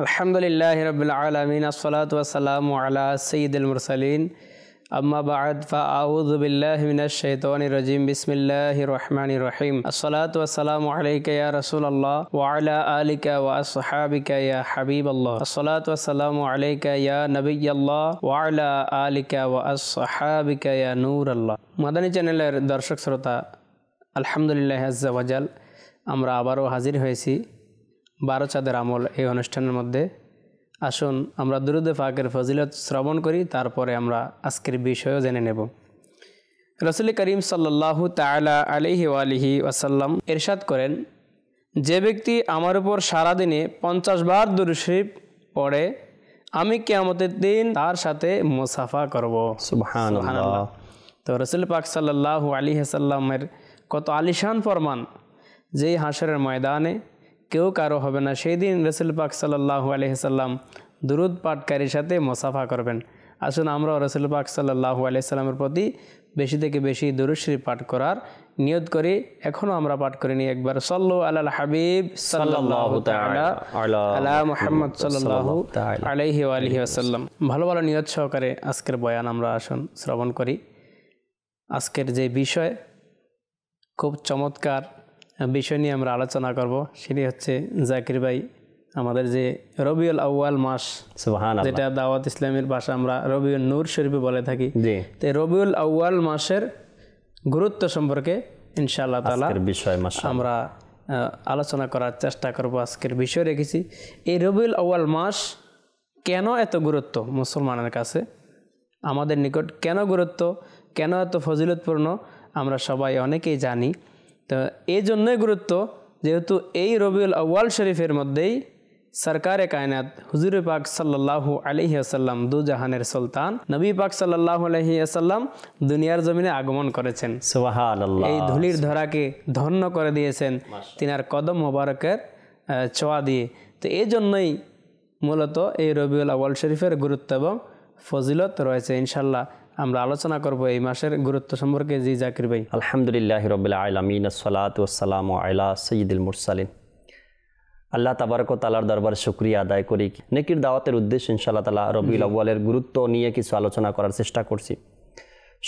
আলহামদুলিল্লাহি রাব্বিল আলামিন আসসালাতু ওয়াসসালামু আলা সাইয়্যিদিল মুরসালিন আম্মা বা'দ ফাআউযু বিল্লাহি মিনাশ শাইতানির রাজিম বিসমিল্লাহির রহমানির রহিম আসসালাতু ওয়াসসালামু আলাইকা ইয়া রাসূলুল্লাহ ওয়া আলা আলিকা ওয়া আসহাবিকা ইয়া হাবিবাল্লাহ আসসালাতু ওয়াসসালামু আলাইকা ইয়া নবিয়াল্লাহ ওয়া আলা আলিকা ওয়া আসহাবিকা ইয়া নূরাল্লাহ। মাদানী চ্যানেলের দর্শক শ্রোতা, আলহামদুলিল্লাহ আজ্জা ওয়া জাল, আমরা আবারও হাজির হয়েছি 12 চাঁদের আমল এই অনুষ্ঠানের মধ্যে। আসুন আমরা দুরূদে পাকের ফজিলত শ্রবণ করি, তারপরে আমরা আজকের বিষয়ও জেনে নেব। রাসূল করিম সাল্লাল্লাহু তাআলা আলাইহি ওয়া আলিহি ওয়াসাল্লাম ইরশাদ করেন, যে ব্যক্তি আমার উপর সারাদিনে 50 বার দুরূদ শরীফ পড়ে, আমি কিয়ামতের দিন তার সাথে মুসাফা করব। সুবহানাল্লাহ। তো রাসূল পাক সাল্লাল্লাহু আলাইহি ওয়াসাল্লামের কত আলিশান ফরমান, যেই হাশরের ময়দানে কেউ কারো হবে না, সেই দিন রাসূল পাক সাল্লাল্লাহু আলাইহি সাল্লাম দুরূদ পাঠকারীর সাথে মুসাফা করবেন। আসুন আমরা রাসূল পাক সাল্লাল্লাহু আলাইহি সাল্লামের প্রতি বেশি থেকে বেশি দুরূদ শরীফ পাঠ করার নিয়ত করি। এখনো আমরা পাঠ করিনি একবার, সাল্লু আলাল হাবিব সাল্লাল্লাহু তাআলা আলা মুহাম্মদ সাল্লাল্লাহু আলাইহি ওয়া আলিহি ওয়াসাল্লাম। ভালো ভালো নিয়ত সহকারে আজকের বয়ান আমরা আসুন শ্রবণ করি। আজকের যে বিষয়, খুব চমৎকার বিষয় নিয়ে আমরা আলোচনা করব, সেটি হচ্ছে জাকির ভাই আমাদের যে রবিউল আউয়াল মাস, যেটা দাওয়াত ইসলামের ভাষা আমরা রবিউল নূর শরীফে বলে থাকি, তো রবিউল আউয়াল মাসের গুরুত্ব সম্পর্কে ইনশাআল্লাহ তাআলা আমরা আলোচনা করার চেষ্টা করব। আজকের বিষয় রেখেছি এই রবিউল আউয়াল মাস কেন এত গুরুত্ব মুসলমানের কাছে, আমাদের নিকট কেন গুরুত্ব, কেন এত ফজিলতপূর্ণ, আমরা সবাই অনেকেই জানি। তো এই জন্যই গুরুত্ব, যেহেতু এই রবিউল আউয়াল শরীফের মধ্যেই সরকারে কায়নাত হুজুর পাক সাল্লাল্লাহু আলাইহি ওয়াসাল্লাম, দু জাহানের সুলতান নবী পাক সাল্লাল্লাহু আলাইহি ওয়াসাল্লাম দুনিয়ার জমিনে আগমন করেছেন। সুবহানাল্লাহ। এই ধুলির ধরাকে ধন্য করে দিয়েছেন তিনার কদম মোবারকের ছোঁয়া দিয়ে। তো এই জন্যই মূলত এই রবিউল আউয়াল শরীফের গুরুত্ব এবং ফজিলত রয়েছে। ইনশাআল্লাহ আমরা আলোচনা করব এই মাসের গুরুত্ব সম্পর্কে। জি জাকির ভাই। আলহামদুলিল্লাহি রাব্বিল আলামিন আসসালাতু ওয়াসসালামু আলা সাইয়্যিদিল মুরসালিন। আল্লাহ তাবারক ওয়া তাআলার দরবারে শুকরিয়া আদায় করি, নেকির দাওয়াতের উদ্দেশ্যে ইনশাআল্লাহ তাআলা রবিউল আউয়ালের গুরুত্ব নিয়ে কিছু আলোচনা করার চেষ্টা করছি।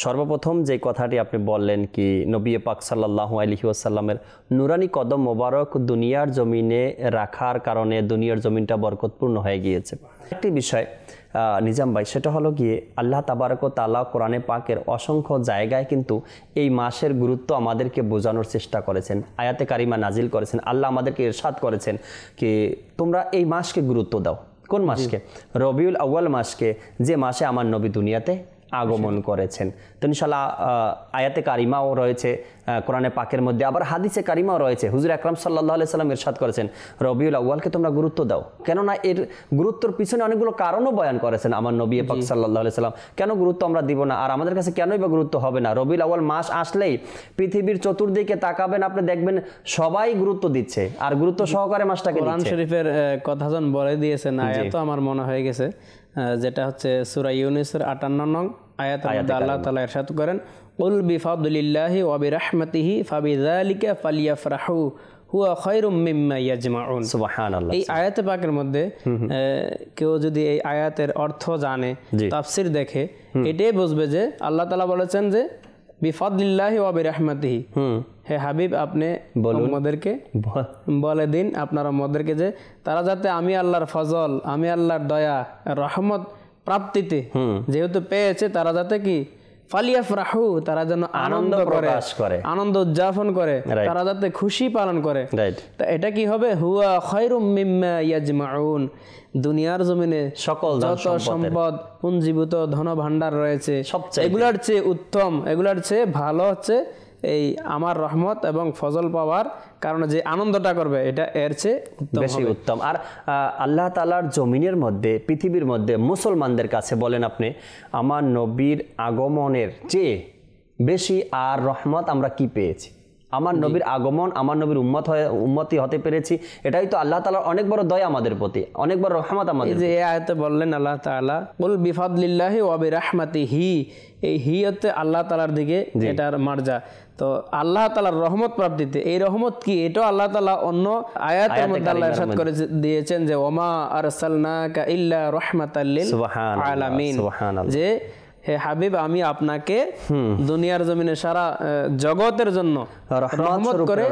সর্বপ্রথম যে কথাটি আপনি বললেন কি নবী পাক সাল্লাল্লাহু আলাইহি ওয়াসাল্লামের নুরানি কদম মোবারক দুনিয়ার জমিনে রাখার কারণে দুনিয়ার জমিনটা বরকতপূর্ণ হয়ে গিয়েছে। একটি বিষয় নিজাম ভাই, সেটা হলো গিয়ে আল্লাহ তাবারক ওয়া তাআলা কোরআনে পাকের অসংখ্য জায়গায় কিন্তু এই মাসের গুরুত্ব আমাদেরকে বোঝানোর চেষ্টা করেছেন, আয়াতে কারিমা নাজিল করেছেন। আল্লাহ আমাদেরকে ইরশাদ করেছেন কি তোমরা এই মাসকে গুরুত্ব দাও। কোন মাসকে? রবিউল আউয়াল মাসকে, যে মাসে আমার নবী দুনিয়াতে আগমন করেছেন। তো ইনশাআল্লাহ আয়াতে কারিমাও রয়েছে কোরআনে পাকের মধ্যে, আবার হাদিসে কারিমাও রয়েছে। হুজুর আকরাম সাল্লাল্লাহু আলাইহি সাল্লাম ইরশাদ করেছেন রবিউল আউয়ালকে তোমরা গুরুত্ব দাও। কেননা এর গুরুত্বর পিছনে অনেকগুলো কারণও বয়ান করেছেন আমার নবী পাক সাল্লাল্লাহু আলাইহি সাল্লাম। কেন গুরুত্ব আমরা দিব না, আর আমাদের কাছে কেনই বা গুরুত্ব হবে না? রবিউল আউয়াল মাস আসলেই পৃথিবীর চতুর্দিকে তাকাবেন, আপনি দেখবেন সবাই গুরুত্ব দিচ্ছে, আর গুরুত্ব সহকারে মাসটাকে দিচ্ছে। কোরআন শরীফের কথা যখন বলে দিয়েছেন, আয়াত আমার মনে হয়ে গেছে, যেটা হচ্ছে সূরা ইউনূসের 58 নং আয়াতের মধ্যে আল্লাহ তাআলা ইরশাদ করেন, কুল বিফাদলিল্লাহি ওয়া বিরাহমাতিহি ফাবিযালিকা ফালিয়াফরাহু হুয়া খায়রুম মিম্মা ইয়াজমাউন। সুবহানাল্লাহ। এই আয়াতে পাকের মধ্যে কেউ যদি এই আয়াতের অর্থ জানে, তাফসীর দেখে, এটাই বুঝবে যে আল্লাহ তাআলা বলেছেন যে বিফাদলিল্লাহি ওয়া বিরাহমাতিহি, হে হাবিব আপনি উম্মতদেরকে বলে দিন, আপনার উম্মতদেরকে, যে তারা যাতে আমি আল্লাহর ফজল, আমি আল্লাহর দয়া রহমত প্রাপ্তিতে যেহেতু পেয়েছে, তারা যাতে কি ফালিয়াফরাহু, তারা যেন আনন্দ করে, আনন্দ উদযাপন করে, তারা যাতে খুশি পালন করে। তো এটা কি হবে? হুয়া খায়রুম মিম্মা ইয়াজমাউন, দুনিয়ার জমিনে সকল যত সম্পদ পুঞ্জীভূত ধন ভাণ্ডার রয়েছে এগুলার চেয়ে উত্তম, এগুলার চেয়ে ভালো হচ্ছে এই আমার রহমত এবং ফজল পাওয়ার কারণে যে আনন্দটা করবে, এটা এর চেয়ে বেশি উত্তম। আর আল্লাহ তাআলার জমিনের মধ্যে, পৃথিবীর মধ্যে মুসলমানদের কাছে বলেন আপনি, আমার নবীর আগমনের চেয়ে বেশি আর রহমত আমরা কি পেয়েছি? আমার নবীর আগমন, আমার নবীর উম্মতি হতে পেরেছি, এটাই তো আল্লাহ তাআলার অনেক বড় দয়া আমাদের প্রতি, অনেক বড় রহমত আমাদের। যে এই আয়াতে বললেন আল্লাহ তাআলা কুল বিফাদলিল্লাহি ওয়া বিরাহমাতিহি, এই হি হচ্ছে আল্লাহ তাআলার দিকে এটার মার্জা। তো আল্লাহ তাআলার রহমত প্রাপ্তিতে, এই রহমত কি এটাও আল্লাহ তাআলা অন্য আয়াতের মধ্যে আল্লাহ ইরশাদ করে দিয়েছেন যে ওমা আরসালনাকা ইল্লা রাহমাতাল লিল আলামিন, যে হে হাবিব আমি আপনাকে দুনিয়ার জমিনে সারা জগতের জন্য রহমত করে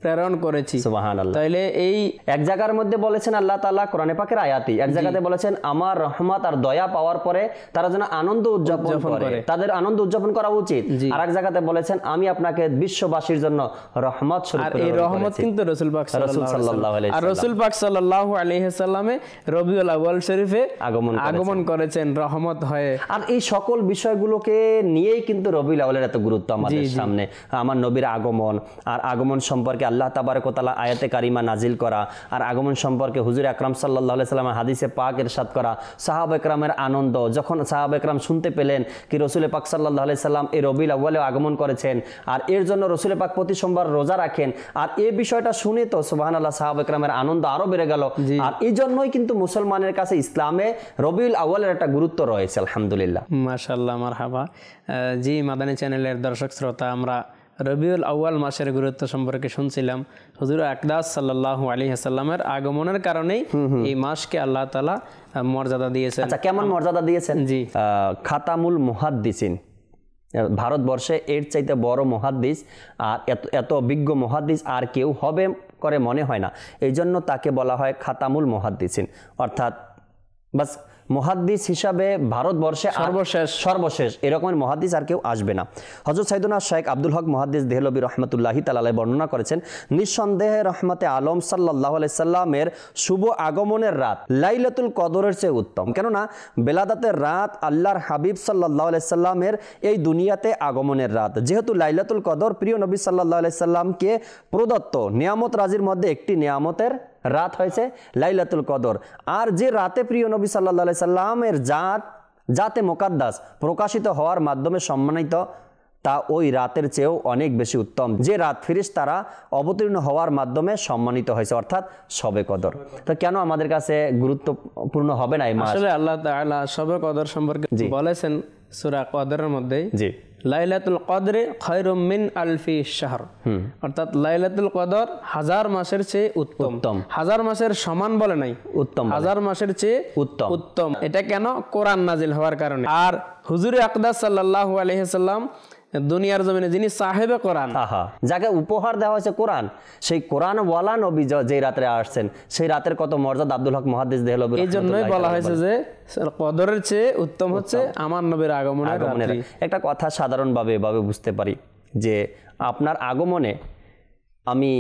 প্রেরণ করেছি। সুবহানাল্লাহ। তাইলে এই এক জায়গার মধ্যে বলেছেন আল্লাহ তাআলা কোরআনে পাকের আয়াতই, এক জায়গাতে বলেছেন আমার রহমত আর দয়া পাওয়ার পরে তারা যেন আনন্দ উদযাপন করে, তাদের আনন্দ উদযাপন করা উচিত। আর এক জায়গাতে বলেছেন আমি আপনাকে বিশ্ববাসীর জন্য রহমত স্বরূপ প্রেরণ করেছি। আর এই রহমত কিন্তু রাসূল পাক সাল্লাল্লাহু আলাইহি ওয়াসাল্লাম, আর রাসূল পাক সাল্লাল্লাহু আলাইহি ওয়াসাল্লামে রবিউল আউয়াল শরীফে আগমন করেছেন রহমত হয়ে। আর এই সকল বিষয়গুলোকে নিয়েই কিন্তু রবিউল আউয়ালের এত গুরুত্ব আমাদের সামনে। আমার নবীর আগমন, আর আগমন সম্পর্কে আল্লাহ তাবারক ওয়া তাআলা আয়াতে কারিমা নাজিল করা, আর আগমন সম্পর্কে হুজুর আকরাম সাল্লাল্লাহু আলাইহি সাল্লামের হাদিসে পাক ইরশাদ করা, সাহাবা একরামের আনন্দ যখন সাহাবা একরাম শুনতে পেলেন কি রাসূল পাক সাল্লাল্লাহু আলাইহি সাল্লাম এই রবিউল আউয়ালে আগমন করেছেন, আর এর জন্য রাসূল পাক প্রতি সোমবার রোজা রাখেন, আর এই বিষয়টা শুনে তো সুবহানাল্লাহ সাহাবা একরামের আনন্দ আরো বেড়ে গেল। আর এই জন্যই কিন্তু মুসলমানের কাছে ইসলামে রবিউল আউয়ালের একটা গুরুত্ব রয়েছে। আলহামদুলিল্লাহ, মাশাআল্লাহ, মারহাবা। জি, মাদানী চ্যানেলের দর্শক শ্রোতা, আমরা রবিউল আউয়াল মাসের গুরুত্ব সম্পর্কে শুনছিলাম। হুজুর আকদাস সাল্লাল্লাহু আলাইহি ওয়াসাল্লামের আগমনের কারণেই এই মাসকে আল্লাহ তাআলা মর্যাদা দিয়েছেন। আচ্ছা, কেমন মর্যাদা দিয়েছেন? জি, খাতামুল মুহাদ্দিসিন, ভারতবর্ষে এর চাইতে বড় মুহাদ্দিস আর এত অভিজ্ঞ মুহাদ্দিস আর কেউ হবে করে মনে হয় না, এই জন্য তাকে বলা হয় খাতামুল মুহাদ্দিসিন, অর্থাৎ বাস মুহাদ্দিস হিসাবে ভারতবর্ষে সর্বশেষ এরকমের মুহাদ্দিস আর কেউ আসবে না। হযরত সাইয়েদনা শেখ আব্দুল হক মুহাদ্দিস দেহলভী রাহমাতুল্লাহি তাআলা আলাইহি বর্ণনা করেছেন, নিঃসন্দেহে রহমতে আলম সাল্লাল্লাহু আলাইহি সাল্লামের শুভ আগমনের রাত লাইলাতুল কদরের চেয়ে উত্তম, কেননা বেলাদাতের রাত আল্লাহর হাবিব সাল্লাল্লাহু আলাইহি সাল্লামের এই দুনিয়াতে আগমনের রাত। যেহেতু লাইলাতুল কদর প্রিয় নবী সাল্লাল্লাহু আলাইহি সাল্লামকে প্রদত্ত নিয়ামত রাজির মধ্যে একটি নিয়ামতের রাত হয়েছে লাইলাতুল কদর, আর যে রাতে প্রিয় নবী সাল্লাল্লাহু আলাইহি সাল্লামের জাতে মুকাদ্দাস প্রকাশিত হওয়ার মাধ্যমে সম্মানিত, তা ওই রাতের চেয়েও অনেক বেশি উত্তম, যে রাত ফেরেশতারা অবতীর্ণ হওয়ার মাধ্যমে সম্মানিত হয়েছে, অর্থাৎ শবে কদর। তো কেন আমাদের কাছে গুরুত্বপূর্ণ হবে না এই মাস? আসলে আল্লাহ তাআলা শবে কদর সম্পর্কে বলেছেন সূরা কদরের মধ্যে, জি, লাইলাতুল কদরে খায়রুম মিন আলফি শাহর, অর্থাৎ লাইলাতুল কদর হাজার মাসের চেয়ে উত্তম। হাজার মাসের সমান বলে নাই, উত্তম, হাজার মাসের চেয়ে উত্তম। এটা কেন? কোরআন নাজিল হওয়ার কারণে। আর হুজুর আকদাস সাল্লাল্লাহু আলাইহি সাল্লাম দুনিয়ার জমিনে যিনি সাহেবে কোরআন, যাকে উপহার দেওয়া হয়েছে কোরআন, সেই কোরআন ওয়ালা নবী যে রাতে আসছেন, সেই রাতের কত মর্যাদা আব্দুল হক মুহাদ্দিস দেহলভী। এই জন্যই বলা হয়েছে যে কদরের চেয়ে উত্তম হচ্ছে আমার নবীর আগমনের রাত্রি। একটা কথা সাধারণভাবে এভাবে বুঝতে পারি যে আপনার আগমনে আমি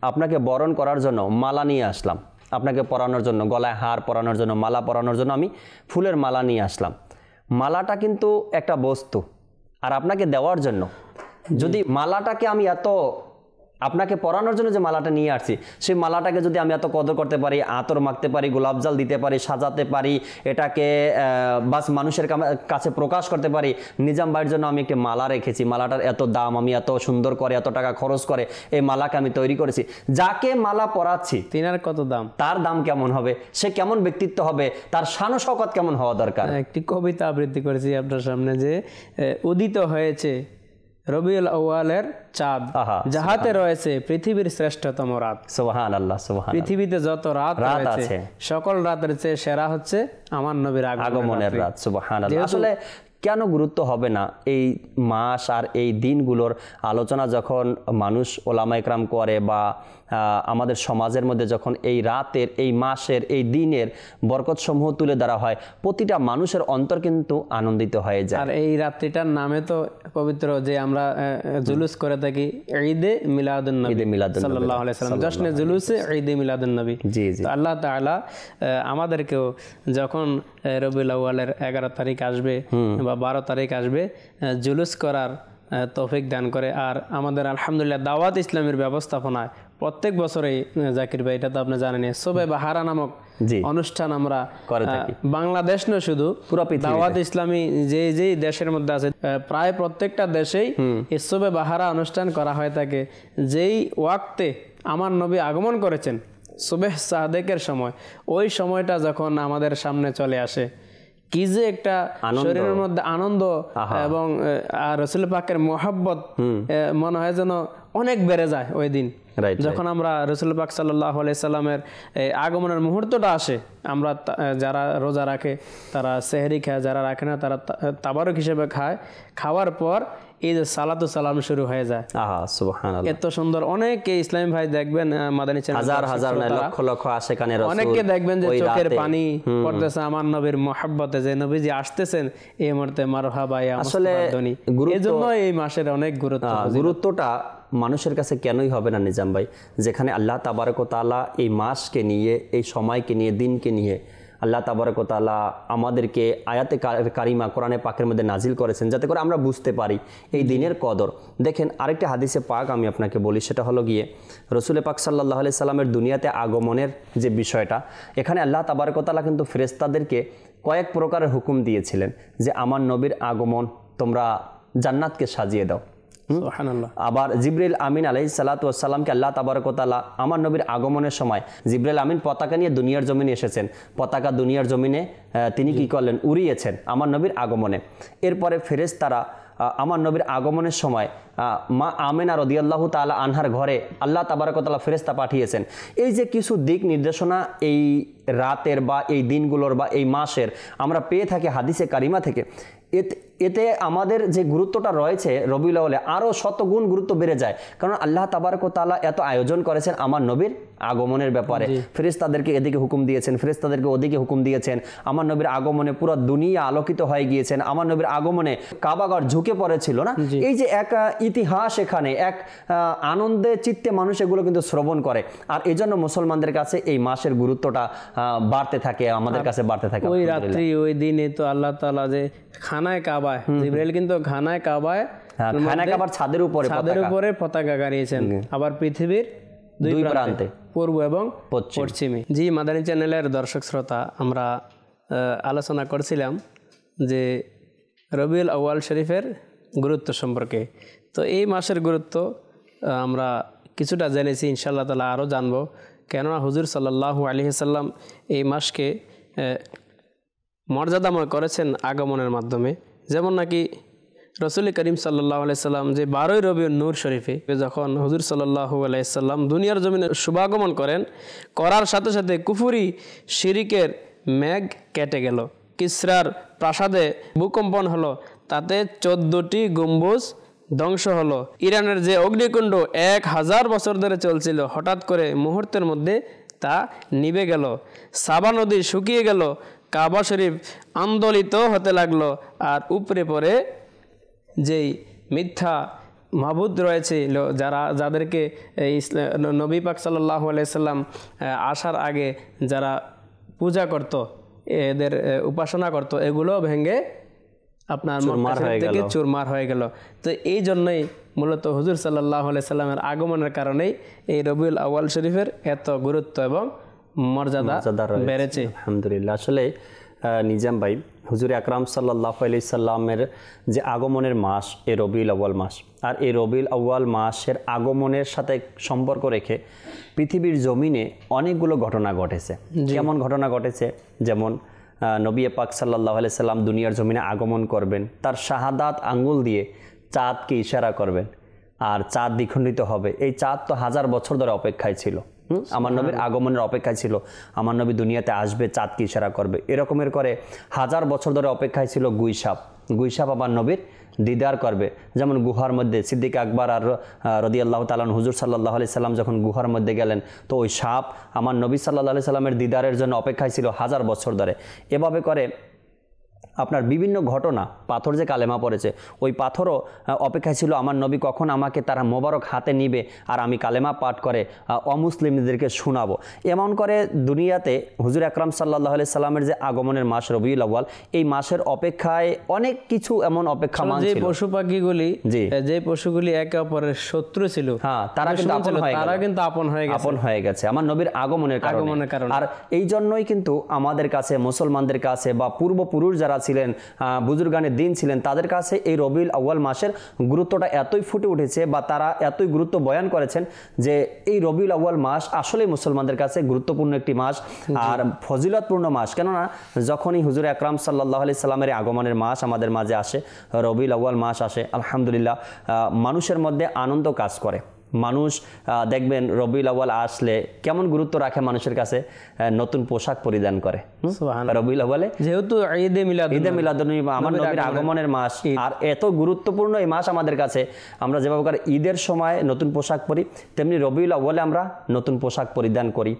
আপনাকে বরণ করার জন্য মালা নিয়ে আসলাম, আপনাকে পরানোর জন্য, গলায় হার পরানোর জন্য, মালা পরানোর জন্য আমি ফুলের মালা নিয়ে আসলাম। মালাটা কিন্তু একটা বস্তু, আর আপনাকে দেওয়ার জন্য যদি মালাটাকে আমি এত আপনাকে পরানোর জন্য যে মালাটা নিয়ে আসছি, সেই মালাটাকে যদি আমি এত কদর করতে পারি, আতর মাখতে পারি, গোলাপ জল দিতে পারি, সাজাতে পারি, এটাকে বাস মানুষের কাছে প্রকাশ করতে পারি, নিজাম ভাইয়ের জন্য আমি একটি মালা রেখেছি, মালাটার এত দাম, আমি এত সুন্দর করে এত টাকা খরচ করে এই মালাকে আমি তৈরি করেছি, যাকে মালা পরাচ্ছি তিনার কত দাম, তার দাম কেমন হবে, সে কেমন ব্যক্তিত্ব হবে, তার শান শওকত কেমন হওয়া দরকার। একটি কবিতা আবৃত্তি করেছি আপনার সামনে যে উদিত হয়েছে রবিউল আউয়ালের চাঁদ, যাহাতে রয়েছে পৃথিবীর শ্রেষ্ঠতম রাত। সুবহানাল্লাহ, সুবহানাল্লাহ। পৃথিবীতে যত রাত রয়েছে সকল রাতের চেয়ে সেরা হচ্ছে আমার নবীর আগমনের রাত। সুবহানাল্লাহ। আসলে কেন গুরুত্ব হবে না এই মাস আর এই দিনগুলোর আলোচনা যখন মানুষ ওলামা ইকরাম করে, বা আমাদের সমাজের মধ্যে যখন এই রাতের, এই মাসের, এই দিনের বরকত সমূহ তুলে ধরা হয়, প্রতিটা মানুষের অন্তর কিন্তু আনন্দিত হয়ে যায়। আর এই রাত্রিটার নামে তো পবিত্র যে আমরা জুলুস করে থাকি ঈদে মিলাদুন নবী সাল্লাল্লাহু আলাইহি ওয়াসাল্লাম, জশ্নে জুলুসে ঈদে মিলাদুন নবী। জি জি। আল্লাহ তাআলা আমাদেরকেও যখন রবিউল আউয়ালের 11 তারিখ আসবে বা 12 তারিখ আসবে জুলুস করার তৌফিক দান করে। আর আমাদের আলহামদুলিল্লাহ দাওয়াত ইসলামের ব্যবস্থাপনায় প্রত্যেক বছরেই জাকির ভাই, এটা তো আপনি জানেন, শবে বাহারা নামক অনুষ্ঠান আমরা করে থাকি। বাংলাদেশ নয় শুধু, পুরো পৃথিবীতে দাওয়াত ইসলামী যেই দেশের মধ্যে আছে প্রায় প্রত্যেকটা দেশেই ইসবে বাহারা অনুষ্ঠান করা হয়ে থাকে। যেই ওয়াক্তে আমার নবী আগমন করেছেন সুবহ সাদেকের সময়, ওই সময়টা যখন আমাদের সামনে চলে আসে, কি যে একটা শরীরের মধ্যে আনন্দ এবং রাসূল পাকের মহব্বত মনে হয় যেন অনেক বেড়ে যায় ওই দিন যখন আমরা রাসূল পাক সাল্লাল্লাহু আলাইহি সাল্লামের আগমনের মুহূর্তটা আসে। আমরা যারা রোজা রাখে তারা সেহরি খায়, যারা রাখে না তারা তাবারুক হিসেবে খায়। খাওয়ার পর এই যে সালাতু সালাম শুরু হয়ে যায়। সুবহানাল্লাহ, এত সুন্দর। অনেকে ইসলামী ভাই দেখবেন মাদানী চ্যানেল হাজার হাজার লক্ষ লক্ষ আশেকানে রাসূল, অনেকে দেখবেন যে চোখের পানি পড়তেছে আমার নবীর মহব্বতে, যে নবীজি আসতেছেন এই মুহূর্তে মারহাবা ইয়া মুস্তাফা। এজন্য এই মাসের অনেক গুরুত্বটা মানুষের কাছে কেনই হবে না নিজাম ভাই, যেখানে আল্লাহ তাবারক ওয়া তাআলা এই মাসকে নিয়ে, এই সময়কে নিয়ে, দিনকে নিয়ে আল্লাহ তাবারক ওয়া তাআলা আমাদেরকে আয়াতে কারিমা কোরআনে পাকের মধ্যে নাজিল করেছেন যাতে করে আমরা বুঝতে পারি এই দিনের কদর। দেখেন আরেকটা হাদিসে পাক আমি আপনাকে বলি, সেটা হলো গিয়ে রসুল পাক সাল্লাল্লাহু আলাইহি সাল্লামের দুনিয়াতে আগমনের যে বিষয়টা, এখানে আল্লাহ তাবারক ওয়া তাআলা কিন্তু ফেরেশতাদেরকে কয়েক প্রকারের হুকুম দিয়েছিলেন যে আমার নবীর আগমন তোমরা জান্নাতকে সাজিয়ে দাও। আবার জিবরিল আমিন আলাইহিস সালাতু ওয়াস সালামকে আল্লাহ তাবারক ওয়া তাআলা আমার নবীর আগমনের সময়, জিবরিল আমিন পতাকা নিয়ে দুনিয়ার জমিনে এসেছেন, পতাকা দুনিয়ার জমিনে তিনি কি করলেন, উড়িয়েছেন আমার নবীর আগমনে। এরপরে ফেরেশতারা আমার নবীর আগমনের সময় মা আমেনা রাদিয়াল্লাহু তাআলা আনহার ঘরে আল্লাহ তাবারক ওয়া তাআলা ফেরেশতা পাঠিয়েছেন। এই যে কিছু দিক নির্দেশনা এই রাতের বা এই দিনগুলোর বা এই মাসের আমরা পেয়ে থাকি হাদিসে কারিমা থেকে, এতে আমাদের যে গুরুত্বটা রয়েছে রবিউল আউয়ালে আরও শতগুণ গুরুত্ব বেড়ে যায়। কারণ আল্লাহ তাবারক ওয়া তাআলা এত আয়োজন করেছেন আমার নবীর আগমনের ব্যাপারে। ফেরেশতাদেরকে এদিকে হুকুম দিয়েছেন, ফেরেশতাদেরকে ওদিকে হুকুম দিয়েছেন। আমার নবীর আগমনে পুরো দুনিয়া আলোকিত হয়ে গিয়েছেন। আমার নবীর আগমনে কাবাঘর ঝুঁকে পড়েছিল না, এই যে এক ইতিহাস, এখানে এক আনন্দে চিত্তে মানুষ এগুলো কিন্তু শ্রবণ করে। আর এই জন্য মুসলমানদের কাছে এই মাসের গুরুত্বটা বাড়তে থাকে, আমাদের কাছে বাড়তে থাকে। ওই রাত্রি ওই দিনে তো আল্লাহ তাআলা যে খানায় কাবায়, জিবরাইল কিন্তু খানায় কাবায়, খানায় কাবার ছাদের উপরে পতাকা গাড়িয়েছেন, আবার পৃথিবীর দুই প্রান্তে, পূর্ব এবং পশ্চিমে। জি, মাদানী চ্যানেলের দর্শক শ্রোতা, আমরা আলোচনা করছিলাম যে রবিউল আউয়াল শরীফের গুরুত্ব সম্পর্কে। তো এই মাসের গুরুত্ব আমরা কিছুটা জেনেছি, ইনশাআল্লাহ তাআলা আরও জানবো। কেননা হুজুর সাল্লাল্লাহু আলাইহি সাল্লাম এই মাসকে মর্যাদাময় করেছেন আগমনের মাধ্যমে। যেমন নাকি রসুল করিম সাল্লাল্লাহু আলাইহি সাল্লাম যে 12ই রবিউল নূর শরীফে যখন হুজুর সাল্লাল্লাহু আলাইহি সাল্লাম দুনিয়ার জমিনে শুভাগমন করার সাথে সাথে কুফরি শিরিকের মেঘ কেটে গেল, কিসরার প্রাসাদে ভূকম্পন হলো, তাতে 14টি গম্বুজ ধ্বংস হলো, ইরানের যে অগ্নিকুণ্ড 1000 বছর ধরে চলছিল হঠাৎ করে মুহূর্তের মধ্যে তা নিভে গেল, সাবা নদী শুকিয়ে গেল, কাবা শরীফ আন্দোলিত হতে লাগলো, আর উপরে পরে যেই মিথ্যা মাবুদ রয়েছে যাদেরকে নবী পাক সাল্লাল্লাহু আলাইহি সাল্লাম আসার আগে যারা পূজা করত, এদের উপাসনা করত, এগুলো ভেঙে আপনার থেকে চুরমার হয়ে গেল। তো এই জন্যই মূলত হুজুর সাল্লাল্লাহু আলাইহি সাল্লামের আগমনের কারণেই এই রবিউল আউয়াল শরীফের এত গুরুত্ব এবং মর্যাদা বেড়েছে। আলহামদুলিল্লাহ। আসলে নিজাম ভাই, হুজুর আকরাম সাল্লাল্লাহু আলাইহি সাল্লামের যে আগমনের মাস এই রবিউল আউয়াল মাস, আর এই রবিউল আউয়াল মাসের আগমনের সাথে সম্পর্ক রেখে পৃথিবীর জমিনে অনেকগুলো ঘটনা ঘটেছে। কেমন ঘটনা ঘটেছে? যেমন নবী পাক সাল্লাল্লাহু আলাইহি সাল্লাম দুনিয়ার জমিনে আগমন করবেন, তার শাহাদাত আঙ্গুল দিয়ে চাঁদকে ইশারা করবেন, আর চাঁদ দ্বিখণ্ডিত হবে। এই চাঁদ তো 1000 বছর ধরে অপেক্ষায় ছিল, আমার নবীর আগমনের অপেক্ষায় ছিল, আমার নবী দুনিয়াতে আসবে, চাঁদকে ইশারা করবে। এরকমের করে 1000 বছর ধরে অপেক্ষায় ছিল গুইসাপ আমার নবীর দিদার করবে। যেমন গুহার মধ্যে সিদ্দিক আকবর আর রাদিয়াল্লাহু তাআলা হুজুর সাল্লাল্লাহু আলাইহি সাল্লাম যখন গুহার মধ্যে গেলেন, তো ওই সাপ আমার নবী সাল্লাল্লাহু আলাইহি সাল্লামের দিদারের জন্য অপেক্ষায় ছিল 1000 বছর ধরে। এভাবে করে আপনার বিভিন্ন ঘটনা, পাথর যে কালেমা পড়েছে ওই পাথরও অপেক্ষায় ছিল আমার নবী কখন আমাকে তারা মোবারক হাতে নিবে আর আমি কালেমা পাঠ করে অমুসলিমদেরকে শোনাবো। এমন করে দুনিয়াতে হুজুর আকরাম সাল্লাল্লাহু আলাইহি সাল্লামের যে আগমনের মাস রবিউল আউয়াল, এই মাসের অপেক্ষায় অনেক কিছু এমন অপেক্ষামান ছিল। যে পশু পাখিগুলি, যে পশুগুলি একে অপরের শত্রু ছিল, হ্যাঁ, তারা কিন্তু আপন হয়ে গেছে আমার নবীর আগমনের কারণে। আর এই জন্যই কিন্তু আমাদের কাছে, মুসলমানদের কাছে বা পূর্বপুরুষ যারা ছিলেন, বুজুর্গানের দিন ছিলেন, তাদের কাছে এই রবিউল আউয়াল মাসের গুরুত্বটা এতই ফুটে উঠেছে বা তারা এতই গুরুত্ব বয়ান করেছেন যে এই রবিউল আউয়াল মাস আসলেই মুসলমানদের কাছে গুরুত্বপূর্ণ একটি মাস আর ফজিলতপূর্ণ মাস। কেননা যখনই হুজুর আকরাম সাল্লাল্লাহু আলাইহি সাল্লামের আগমনের মাস আমাদের মাঝে আসে, রবিউল আউয়াল মাস আসে, আলহামদুলিল্লাহ মানুষের মধ্যে আনন্দ কাজ করে। মানুষ দেখবেন রবিউল আউয়াল আসলে কেমন গুরুত্ব রাখে মানুষের কাছে, নতুন পোশাক পরিধান করে রবিউল আউয়ালে, যেহেতু ঈদে মিলাদুন্নবী আমার নবীর আগমনের মাস আর এত গুরুত্বপূর্ণ এই মাস আমাদের কাছে। আমরা যেভাবে করে ঈদের সময় নতুন পোশাক পরি, তেমনি রবিউল আউয়ালে আমরা নতুন পোশাক পরিধান করি।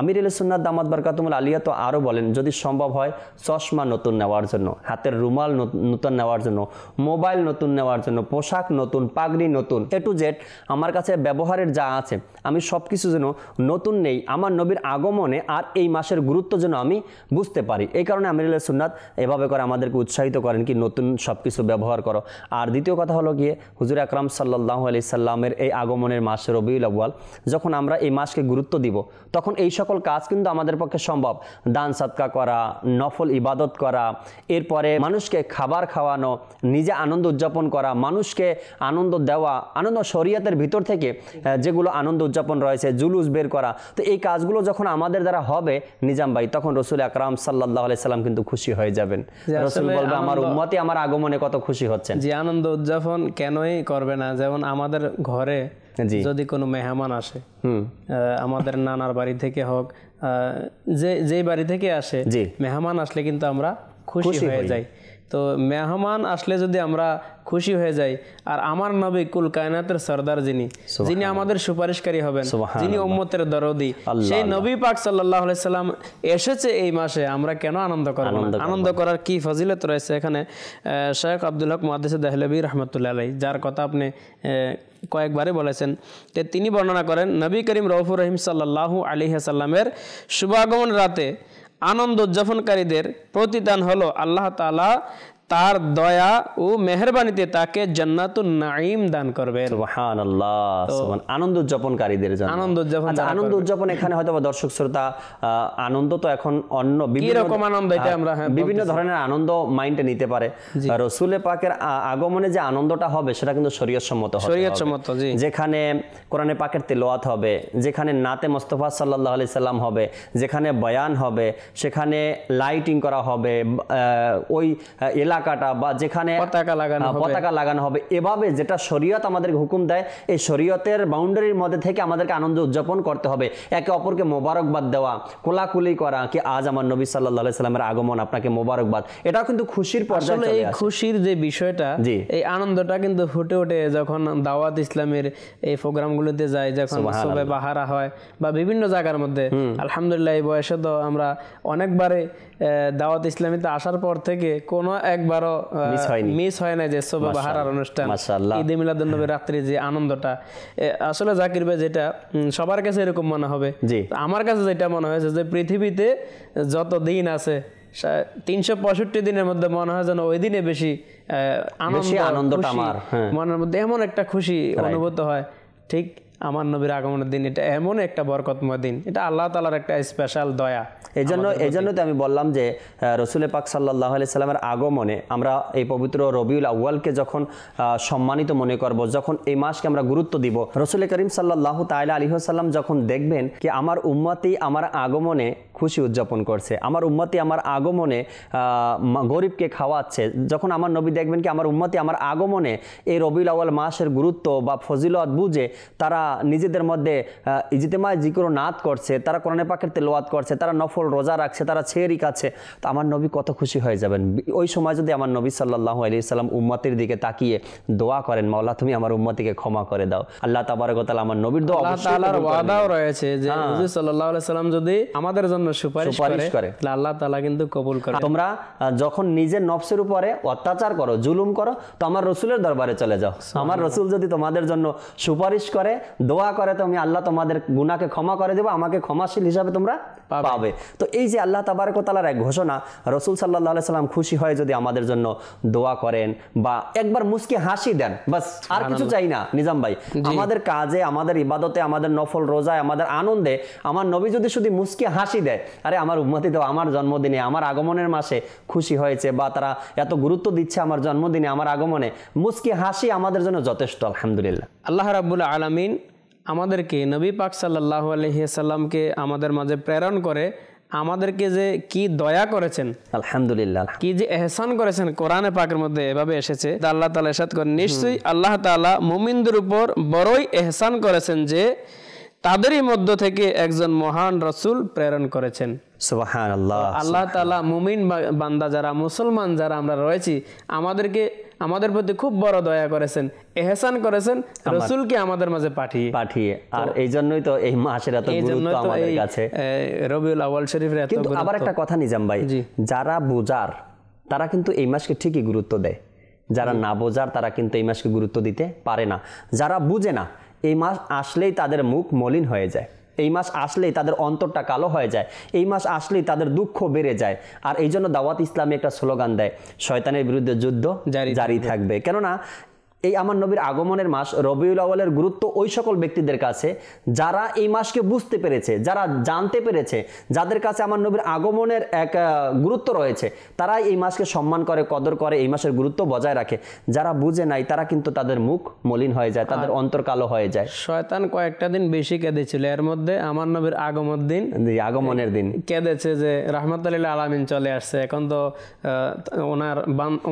আমির আহলে সুন্নাত দামাত বারকাতুহুল আলিয়া তো আরও বলেন, যদি সম্ভব হয় চশমা নতুন নেওয়ার জন্য, হাতের রুমাল নতুন নেওয়ার জন্য, মোবাইল নতুন নেওয়ার জন্য, পোশাক নতুন, পাগড়ি নতুন, এ টু জেড আমার কাছে ব্যবহারের যা আছে আমি সব কিছু যেন নতুন নেই আমার নবীর আগমনে আর এই মাসের গুরুত্ব যেন আমি বুঝতে পারি। এই কারণে আমির আহলে সুন্নাত এভাবে করে আমাদেরকে উৎসাহিত করেন কি নতুন সব কিছু ব্যবহার করো। আর দ্বিতীয় কথা হলো গিয়ে হুজুর আকরাম সাল্লাল্লাহু আলাইহি সাল্লামের এই আগমনের মাস রবিউল আউয়াল, যখন আমরা এই মাসকে গুরুত্ব দিব তখন এই সকল কাজ কিন্তু আমাদের পক্ষে সম্ভব। দান সাদকা করা, নফল ইবাদত করা, এরপরে মানুষকে খাবার খাওয়ানো, নিজে আনন্দ উদযাপন করা, মানুষকে আনন্দ দেওয়া, আনন্দ শরীয়তের ভিতর থেকে যেগুলো আনন্দ উদযাপন রয়েছে, জুলুস বের করা। তো এই কাজগুলো যখন আমাদের দ্বারা হবে নিজাম ভাই, তখন রাসূল আকরাম সাল্লাল্লাহু আলাইহি সাল্লাম কিন্তু খুশি হয়ে যাবেন। রাসূল বলবে আমার উম্মতি আমার আগমনে কত খুশি হচ্ছেন। যে আনন্দ উদযাপন কেনই করবে না? যেমন আমাদের ঘরে যদি কোনো মেহমান আসে, আমাদের নানার বাড়ি থেকে হোক, যে বাড়ি থেকে আসে, মেহমান আসলে কিন্তু আমরা খুশি হয়ে যাই। তো মেহমান আসলে যদি আমরা খুশি হয়ে যাই, আর আমার নবী কুল কায়নাতের সরদার যিনি আমাদের সুপারিশকারী হবেন, যিনি উম্মতের দরদি, সেই নবী পাক সাল্লাল্লাহু আলাইহি সাল্লাম এসেছে এই মাসে, আমরা কেন আনন্দ করব না? আনন্দ করার কি ফজিলত রয়েছে এখানে। শেখ আব্দুল হক মুহাদ্দিস দেহলভী রাহমাতুল্লাহ আলাইহি, যার কথা আপনি কয়েকবারে বলেছেন, তিনি বর্ণনা করেন নবী করিম রউফুর রহিম সাল্লাল্লাহু আলাইহি সাল্লামের শুভাগমন রাতে আনন্দ উদযাপনকারীদের প্রতিদান হলো আল্লাহ তাআলা তার দয়া ও মেহেরবানিতে তাকে জান্নাতুন নাঈম দান করবেন। সুবহানাল্লাহ। আনন্দ উদযাপনকারীদের জন্য আনন্দ উদযাপন এখানে হয়তো দর্শক শ্রোতা আনন্দ তো এখন অন্য বিভিন্ন ধরনের আনন্দ মাইন্ডে নিতে পারে। রাসূল পাকের আগমনে যে আনন্দটা হবে সেটা কিন্তু শরীয়ত সম্মত হবে, যেখানে কোরআনে পাকের তেলাওয়াত হবে, যেখানে নাতে মুস্তাফা সাল্লাল্লাহু আলাইহি সাল্লাম হবে, যেখানে বয়ান হবে, সেখানে লাইটিং করা হবে, ওই এলাকাটা বা যেখানে পতাকা লাগানো হবে, এভাবে যেটা শরীয়ত আমাদেরকে হুকুম দেয়, এই শরীয়তের বাউন্ডারির মধ্যে থেকে আমাদেরকে আনন্দ উদযাপন করতে হবে। একে অপরকে মোবারকবাদ দেওয়া, কোলাকুলি করা, কি আজ আমার নবী সাল্লাল্লাহু আলাইহি সাল্লামের আগমন, আপনাকে মোবারকবাদ, এটাও কিন্তু খুশির পর্যায়ে চলে আসে। এই খুশির যে বিষয়টা, এই আনন্দটা কিন্তু ফুটে ওঠে যখন দাওয়াত ইসলামের এই প্রোগ্রামগুলোতে যায়, যখন সুবে বাহারা হয় বা বিভিন্ন জায়গার মধ্যে। আলহামদুলিল্লাহ এই বয়সে তো আমরা অনেকবারে দাওয়াত ইসলামীতে আসার পর থেকে কোনো একবারও মিস হয় না যে সুবে বাহারার অনুষ্ঠান, ঈদে মিলাদুন্নবীর রাত্রে যে আনন্দটা। আসলে জাকির ভাই, যেটা সবার কাছে এরকম মনে হবে, আমার কাছে যেটা মনে হয়েছে যে পৃথিবীতে যত দিন আছে 365 দিনের মধ্যে মনে হয় যেন ওই দিনে বেশি আনন্দটা আমার মনের মধ্যে এমন একটা খুশি অনুভূত হয়। ঠিক আমার নবীর আগমনের দিন এটা এমন একটা বরকতময় দিন, এটা আল্লাহ তাআলার একটা স্পেশাল দয়া। এই জন্য তো আমি বললাম যে রাসূল পাক সাল্লাল্লাহু আলাইহি সাল্লামের আগমনে আমরা এই পবিত্র রবিউল আউয়ালকে যখন সম্মানিত মনে করব, যখন এই মাসকে আমরা গুরুত্ব দিব, রাসূল করিম সাল্লাল্লাহু তাআলা আলাইহি ওয়াসাল্লাম যখন দেখবেন কি আমার উম্মতি আমার আগমনে খুশি উদযাপন করছে, আমার উম্মতি আমার আগমনে গরিবকে খাওয়াচ্ছে, যখন আমার নবী দেখবেন কি আমার উম্মতি আমার আগমনে এই রবিউল আউয়াল মাসের গুরুত্ব বা ফজিলত বুঝে তারা নিজেদের মধ্যে ইজতিমায় জিকির ও নাত করছে, তারা কোরআন পাকের তেলাওয়াত করছে, তারা নফল নফল রোজা রাখছে, তারা ছেড়ি খাচ্ছে, তো আমার নবী কত খুশি হয়ে যাবেন। ওই সময় যদি আমার নবী সাল্লাল্লাহু আলাইহি সাল্লাম উম্মতের দিকে তাকিয়ে দোয়া করেন, মাওলা তুমি আমার উম্মতিকে ক্ষমা করে দাও, আল্লাহ তাবারক ওয়া তাআলা আমার নবীর দোয়া আল্লাহ তাআলার ওয়াদাও রয়েছে যে হুজুর সাল্লাল্লাহু আলাইহি সাল্লাম যদি আমাদের জন্য সুপারিশ করে তাহলে আল্লাহ তাআলা কিন্তু কবুল করে। তোমরা যখন নিজের নফসের উপরে অত্যাচার করো, জুলুম করো, তো আমার রসুলের দরবারে চলে যাও। আমার রসুল যদি তোমাদের জন্য সুপারিশ করে, দোয়া করে, তো আমি আল্লাহ তোমাদের গুনাহকে ক্ষমা করে দেব, আমাকে ক্ষমাশীল হিসাবে তোমরা পাবে। তো এই যে আল্লাহ তাবারক ওয়া তাআলার এক ঘোষণা, রসুল সাল্লাল্লাহু আলাইহি সাল্লাম খুশি হয় যদি আমাদের জন্য দোয়া করেন বা একবার মুস্কি হাসি দেন, বাস আর কিছু চাই না। নিজাম ভাই, আমাদের কাজে, আমাদের ইবাদতে, আমাদের নফল রোজায়, আমাদের আনন্দে আমার নবী যদি শুধু মুস্কি হাসি দেয়, আরে আমার উম্মতি তো আমার জন্মদিনে, আমার আগমনের মাসে খুশি হয়েছে, বা তারা এত গুরুত্ব দিচ্ছে আমার জন্মদিনে, আমার আগমনে, মুস্কি হাসি আমাদের জন্য যথেষ্ট। আলহামদুলিল্লাহ। আল্লাহ রাব্বুল আলামিন আমাদেরকে, নবী পাক সাল্লাল্লাহু আলাইহি সাল্লামকে আমাদের মাঝে প্রেরণ করে আমাদেরকে যে কি দয়া করেছেন, আলহামদুলিল্লাহ, কি যে এহসান করেছেন, কোরআনে পাকের মধ্যে এভাবে এসেছে, আল্লাহ তাআলা ইরশাদ করেন, নিশ্চয়ই আল্লাহ তাআলা মুমিনদের উপর বড়ই এহসান করেছেন যে তাদেরই মধ্য থেকে একজন মহান রাসূল প্রেরণ করেছেন। সুবহানাল্লাহ। আল্লাহ তাআলা মুমিন বান্দা যারা, মুসলমান যারা আমরা রয়েছি, আমাদের প্রতি খুব বড় দয়া করেছেন, এহসান করেছেন, রাসূলকে আমাদের মাঝে পাঠিয়ে। আর এই জন্যই তো এই মাসের এত গুরুত্ব আমাদের কাছে, রবিউল আউয়াল শরীফের এত গুরুত্ব। আবার একটা কথা নিজাম ভাই, যারা বোঝার তারা কিন্তু এই মাসকে ঠিকই গুরুত্ব দেয়, যারা না বোঝার তারা কিন্তু এই মাসকে গুরুত্ব দিতে পারে না। যারা বুঝে না, এই মাস আসলেই তাদের মুখ মলিন হয়ে যায়, এই মাস আসলেই তাদের অন্তরটা কালো হয়ে যায়, এই মাস আসলেই তাদের দুঃখ বেড়ে যায়। আর এই জন্য দাওয়াত ইসলামী একটা স্লোগান দেয়, শয়তানের বিরুদ্ধে যুদ্ধ জারি থাকবে। কেননা এই আমার নবীর আগমনের মাস রবিউল আউয়ালের গুরুত্ব ওই সকল ব্যক্তিদের কাছে যারা এই মাসকে বুঝতে পেরেছে, যারা জানতে পেরেছে, যাদের কাছে আমার নবীর আগমনের এক গুরুত্ব রয়েছে, তারাই এই মাসকে সম্মান করে, কদর করে, এই মাসের গুরুত্ব বজায় রাখে। যারা বুঝে নাই তারা কিন্তু তাদের মুখ মলিন হয়ে যায়, তাদের অন্তর কালো হয়ে যায়। শয়তান কয়েকটা দিন বেশি কেঁদেছিল, এর মধ্যে আমার নবীর আগমনের দিন কেঁদেছে যে রাহমাতুল লিল আলামিন চলে আসছে, এখন তো ওনার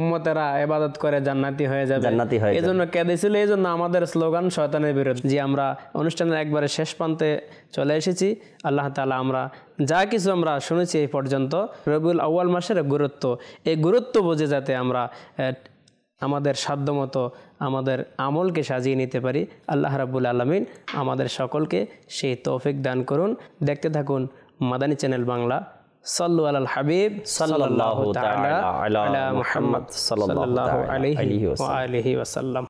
উম্মতেরা ইবাদত করে জান্নাতি হয়ে যাবে, এই জন্য কেঁদেছিল। এই জন্য আমাদের স্লোগান শয়তানের বিরুদ্ধে। যে আমরা অনুষ্ঠানের একবারে শেষ প্রান্তে চলে এসেছি। আল্লাহ তাআলা আমরা যা কিছু আমরা শুনেছি এই পর্যন্ত রবিউল আউয়াল মাসের গুরুত্ব, এই গুরুত্ব বুঝে যাতে আমরা আমাদের সাধ্যমতো আমাদের আমলকে সাজিয়ে নিতে পারি, আল্লাহ রাব্বুল আলামিন আমাদের সকলকে সেই তৌফিক দান করুন। দেখতে থাকুন মাদানী চ্যানেল বাংলা। সাল্লু আলাল হাবিব সাল্লাল্লাহু তাআলা আলা মুহাম্মদ সাল্লাল্লাহু আলাইহি ওয়া আলিহি ওয়াসাল্লাম।